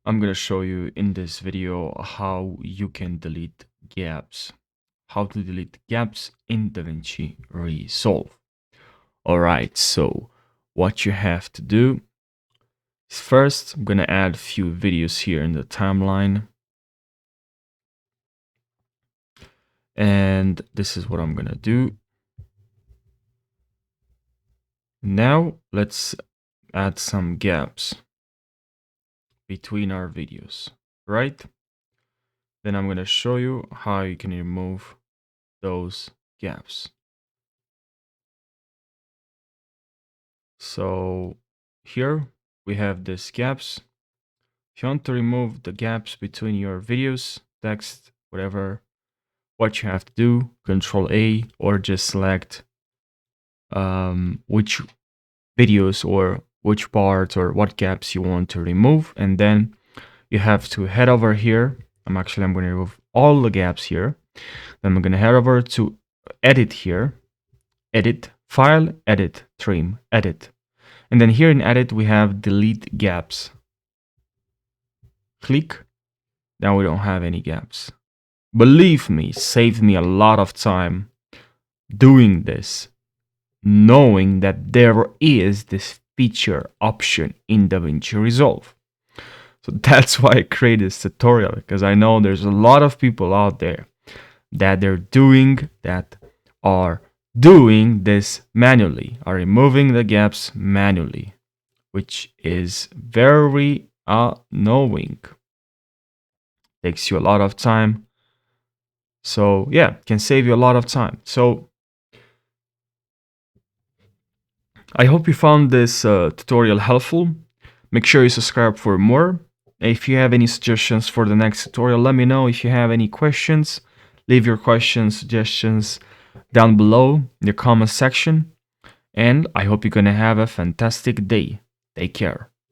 I'm going to show you in this video how you can delete gaps. How to delete gaps in Davinci Resolve. Alright, so what you have to do is first, I'm going to add a few videos here in the timeline. And this is what I'm going to do. Now, let's add some gaps between our videos, right? Then I'm going to show you how you can remove those gaps. So here we have these gaps. If you want to remove the gaps between your videos, text, whatever, what you have to do, Control A, or just select which videos or which parts or what gaps you want to remove. And then you have to head over here. I'm going to remove all the gaps here. Then I'm going to head over to edit here, edit, file, edit, trim, edit. And then here in edit, we have delete gaps. Click. Now we don't have any gaps. Believe me, saved me a lot of time doing this, knowing that there is this feature option in Davinci Resolve. So that's why I created this tutorial, because I know there's a lot of people out there that are doing this manually, are removing the gaps manually, which is very annoying. Takes you a lot of time. So yeah, can save you a lot of time. So I hope you found this tutorial helpful. Make sure you subscribe for more. If you have any suggestions for the next tutorial, let me know. If you have any questions, leave your questions, suggestions down below in the comment section. And I hope you're going to have a fantastic day. Take care.